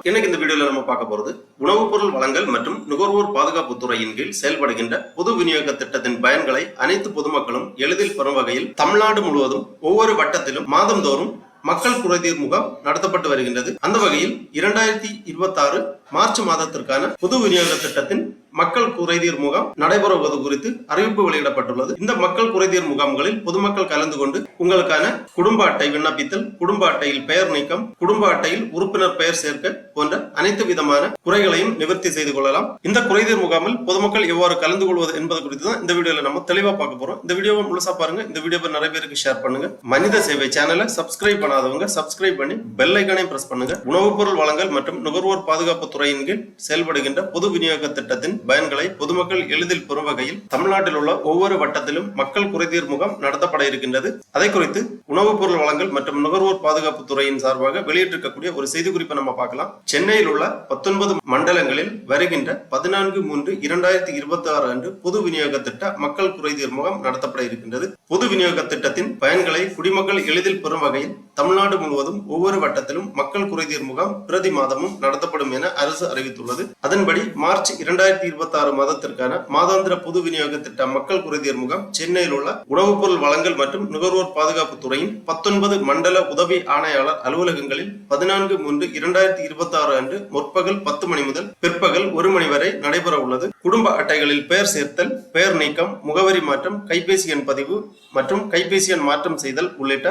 இன்னைக்கு இந்த வீடியோல நம்ம பார்க்க போறது உணவுப் பொருள் வழங்கல் மற்றும் நுகர்வோர் பாதுகாப்பு துறையின் கீழ் செயல்படுகின்ற பொது விநியோக திட்டத்தின் பயன்களை அனைத்து பொதுமக்களும் எளிதில் பெறும் வகையில் தமிழ்நாடு முழுவதும் ஒவ்வொரு வட்டத்திலும் மாதந்தோறும் மக்கள் குறைதீர் முகாம் நடத்தப்பட்டு வருகின்றது. அந்த வகையில் 2026 மார்ச் மாதத்திற்கான பொது விநியோக திட்டத்தின் மக்கள் குறைதீர் முகாம் நடைபெறுவது குறித்து அறிவிப்பு வெளியிடப்பட்டுள்ளது. இந்த மக்கள் குறைதீர் முகாம்களில் பொதுமக்கள் கலந்து கொண்டு உங்களுக்கான குடும்ப அட்டை விண்ணப்பித்தல், குடும்ப அட்டையில் பெயர் நீக்கம், குடும்ப அட்டையில் உறுப்பினர் பெயர் சேர்க்க போன்ற அனைத்து விதமான குறைகளையும் நிவர்த்தி செய்து கொள்ளலாம். இந்த குறைதீர் முகாமில் பொதுமக்கள் எவ்வாறு கலந்து கொள்வது என்பது குறித்து தான் இந்த வீடியோல நம்ம தெளிவா பார்க்க போறோம். இந்த வீடியோவை முழுசா பாருங்க. இந்த வீடியோவை நிறைய பேருக்கு ஷேர் பண்ணுங்க. மனித சேவை சேனலை சப்ஸ்கிரைப் பண்ணாதவங்க சப்ஸ்கிரைப் பண்ணி பெல் ஐகானையும் பிரஸ் பண்ணுங்க. உணவுப் பொருள் வழங்கல் மற்றும் நுகர்வோர் பாதுகாப்பு துறையின் கீழ் செயல்படுகின்ற பொது விநியோக திட்டத்தின் பயன்களை பொதுமக்கள் எளிதில் பெறும் வகையில் தமிழ்நாட்டில் உள்ள ஒவ்வொரு வட்டத்திலும் மக்கள் குறைதீர் முகாம் நடத்தப்பட இருக்கின்றது. அதை குறித்து உணவுப் பொருள் வழங்கல் மற்றும் நுகர்வோர் பாதுகாப்பு துறையின் சார்பாக வெளியிட்டிருக்கக்கூடிய ஒரு செய்தி குறிப்பை நம்ம பார்க்கலாம். சென்னையில் உள்ள 19 மண்டலங்களில் வருகின்ற 14/2/2026 அன்று பொது விநியோக திட்ட மக்கள் குறைதீர் முகாம் நடத்தப்பட இருக்கின்றது. பொது விநியோக திட்டத்தின் பயன்களை குடிமக்கள் எளிதில் பெறும் வகையில் தமிழ்நாடு முழுவதும் ஒவ்வொரு வட்டத்திலும் மக்கள் குறைதீர் முகாம் பிரதி மாதமும் நடத்தப்படும் என அரசு அறிவித்துள்ளது. அதன்படி மார்ச் 2026 மாதத்திற்கான மாதாந்திர பொது விநியோக திட்ட மக்கள் குறைதீர் முகாம் சென்னையில் உள்ள உணவுப் பொருள் வழங்கல் மற்றும் நுகர்வோர் பாதுகாப்பு துறையின் 19 மண்டல உதவி ஆணையாளர் அலுவலகங்களில் 14/3/2026 அன்று முற்பகல் 10 மணி முதல் பிற்பகல் 1 மணி வரை நடைபெற உள்ளது. குடும்ப அட்டைகளில் பெயர் சேர்த்தல், பெயர் நீக்கம், முகவரி மாற்றம், கைபேசி எண் பதிவு மற்றும் கைபேசி எண் மாற்றம் செய்தல் உள்ளிட்ட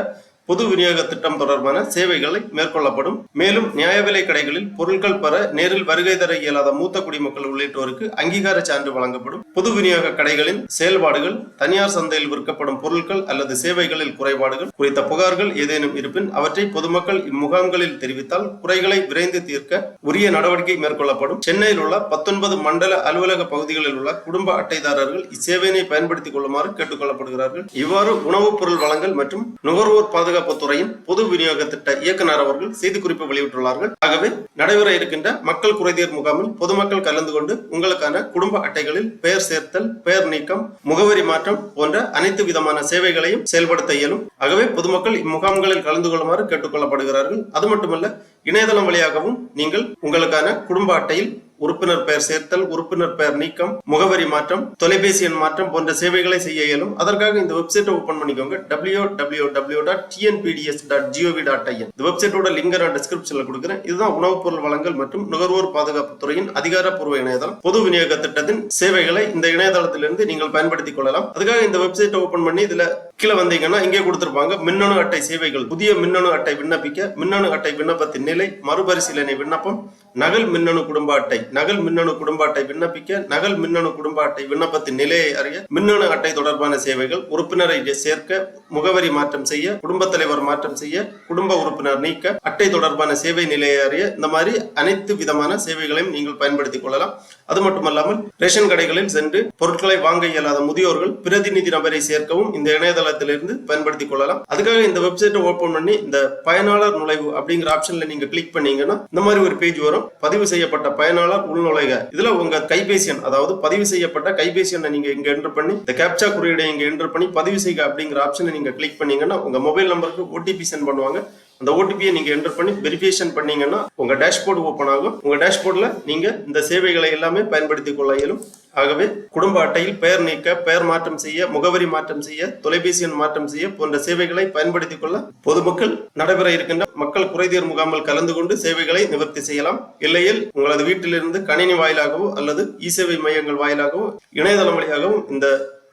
பொது விநியோக திட்டம் தொடர்பான சேவைகளை மேற்கொள்ளப்படும். மேலும் நியாய விலை கடைகளில் பொருட்கள் பெற நேரில் வருகை தர இயலாத மூத்த குடிமக்கள் உள்ளிட்டோருக்கு அங்கீகார சான்று வழங்கப்படும். பொது விநியோக கடைகளின் செயல்பாடுகள், தனியார் சந்தையில் விற்கப்படும் பொருட்கள் அல்லது சேவைகளில் குறைபாடுகள் குறித்த புகார்கள் ஏதேனும் இருப்பின் அவற்றை பொதுமக்கள் இம்முகாம்களில் தெரிவித்தால் குறைகளை விரைந்து தீர்க்க உரிய நடவடிக்கை மேற்கொள்ளப்படும். சென்னையில் உள்ள 19 மண்டல அலுவலக பகுதிகளில் உள்ள குடும்ப அட்டைதாரர்கள் இச்சேவையினை பயன்படுத்திக் கொள்ளுமாறு கேட்டுக் கொள்ளப்படுகிறார்கள். இவ்வாறு உணவுப் பொருள் வழங்கல் மற்றும் நுகர்வோர் பாதுகாப்பு துறையின் பொது விநியோக திட்ட இயக்குநர் அவர்கள் செய்திக்குறிப்பு வெளியிட்டுள்ளார்கள். ஆகவே நடைபெற இருக்கின்ற மக்கள் குறைதீர் முகாமில் பொதுமக்கள் கலந்து கொண்டு உங்களுக்கான குடும்ப அட்டைகளில் பெயர் சேர்த்தல், பெயர் நீக்கம், முகவரி மாற்றம் போன்ற அனைத்து விதமான சேவைகளையும் செயல்படுத்த இயலும். ஆகவே பொதுமக்கள் இம்முகாம்களில் கலந்து கொள்ளுமாறு கேட்டுக் கொள்ளப்படுகிறார்கள். அது மட்டுமல்ல, இணையதளம் வழியாகவும் நீங்கள் உங்களுக்கான குடும்ப அட்டையில் உறுப்பினர் பெயர் சேர்த்தல், உறுப்பினர் பெயர் நீக்கம், முகவரி மாற்றம், தொலைபேசி எண் மாற்றம் போன்ற சேவைகளை செய்ய இயலும். அதற்காக இந்த வெப்சைட்டை ஓபன் பண்ணிக்கோங்க. www.tnpds.gov.in. இந்த வெப்சைட்டோட லிங்க் நான் டிஸ்கிரிப்ஷன்ல கொடுக்கிறேன். இதுதான் உணவுப் பொருள் வழங்கல் மற்றும் நுகர்வோர் பாதுகாப்பு துறையின் அதிகாரப்பூர்வ இணையதளம். பொது விநியோக திட்டத்தின் சேவைகளை இந்த இணையதளத்திலிருந்து நீங்கள் பயன்படுத்திக் கொள்ளலாம். அதுக்காக இந்த வெப்சைட்டை ஓபன் பண்ணி இதுல கீழே வந்தீங்கன்னா இங்கே கொடுத்திருப்பாங்க மின்னணு அட்டை சேவைகள். புதிய மின்னணு அட்டை விண்ணப்பிக்க, மின்னணு அட்டை விண்ணப்பத்தின் நிலை, மறுபரிசீலனை விண்ணப்பம், நகல் மின்னணு குடும்ப அட்டை, நகல் மின்னணு குடும்ப அட்டை விண்ணப்பிக்க, நகல் மின்னணு குடும்ப அட்டை விண்ணப்பத்தின் நிலையை அறிய, மின்னணு அட்டை தொடர்பான சேவைகள், உறுப்பினரை சேர்க்க, முகவரி மாற்றம் செய்ய, குடும்ப தலைவர் மாற்றம் செய்ய, குடும்ப உறுப்பினர் நீக்க, அட்டை தொடர்பான சேவை நிலையை அறிய, இந்த மாதிரி அனைத்து விதமான சேவைகளையும் நீங்கள் பயன்படுத்திக் கொள்ளலாம். அது மட்டுமல்லாமல் ரேஷன் கடைகளில் சென்று பொருட்களை வாங்க இயலாத முதியோர்கள் பிரதிநிதி நபரை சேர்க்கவும் இந்த இணையதளத்திலிருந்து பயன்படுத்திக் கொள்ளலாம். அதுக்காக இந்த வெப்சைட்டை ஓபன் பண்ணி இந்த பயனாளர் நுழைவு அப்படிங்கிற ஆப்ஷன்ல நீங்க கிளிக் பண்ணீங்கன்னா இந்த மாதிரி ஒரு பேஜ் வரும். பதிவு செய்யப்பட்ட பயனாளர் உள்நுழைக. இதுல உங்க கைபேசி எண், அதாவது பதிவு செய்யப்பட்ட கைபேசி எண்ணை நீங்க இங்க என்டர் பண்ணி இந்த கேப்சா குறியீடை இங்க என்டர் பண்ணி பதிவு செய்க அப்படிங்கிற ஆப்ஷனை நீங்க கிளிக் பண்ணீங்கன்னா உங்க மொபைல் நம்பருக்கு OTP சென்ட் பண்ணுவாங்க. அந்த OTP-யை நீங்க என்டர் பண்ணி வெரிஃபிகேஷன் பண்ணீங்கன்னா உங்க டேஷ்போர்டு ஓபன் ஆகும். உங்க டேஷ்போர்ட்ல நீங்க இந்த சேவைகளை எல்லாமே பயன்படுத்திக் கொள்ள இயலும். ஆகவே குடும்ப அட்டையில் பெயர் நீக்க, பெயர் மாற்றம் செய்ய, முகவரி மாற்றம் செய்ய, தொலைபேசி எண் மாற்றம் செய்ய போன்ற சேவைகளை பயன்படுத்திக் கொள்ள பொதுமக்கள் நடைபெற இருக்கின்ற மக்கள் குறைதீர் முகாமில் கலந்து கொண்டு சேவைகளை நிவர்த்தி செய்யலாம். இல்லையில் உங்களது வீட்டிலிருந்து கணினி வாயிலாகவோ அல்லது இ-சேவை மையங்கள் வாயிலாகவோ இணையதளம் வழியாகவும் இந்த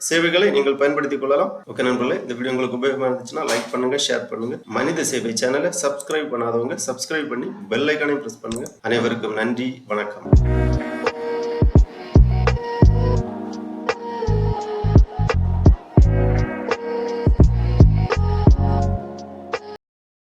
சேவைகளை நீங்கள் பயன்படுத்திக் கொள்ளலாம். ஓகே நண்பர்களே, இந்த வீடியோ உங்களுக்கு உபயோகமா இருந்துச்சுன்னா லைக் பண்ணுங்க, ஷேர் பண்ணுங்க. மனித சேவை சேனலை சப்ஸ்கிரைப் பண்ணாதவங்க சப்ஸ்கிரைப் பண்ணி பெல் ஐகானையும் பிரஸ் பண்ணுங்க. அனைவருக்கும் நன்றி, வணக்கம்.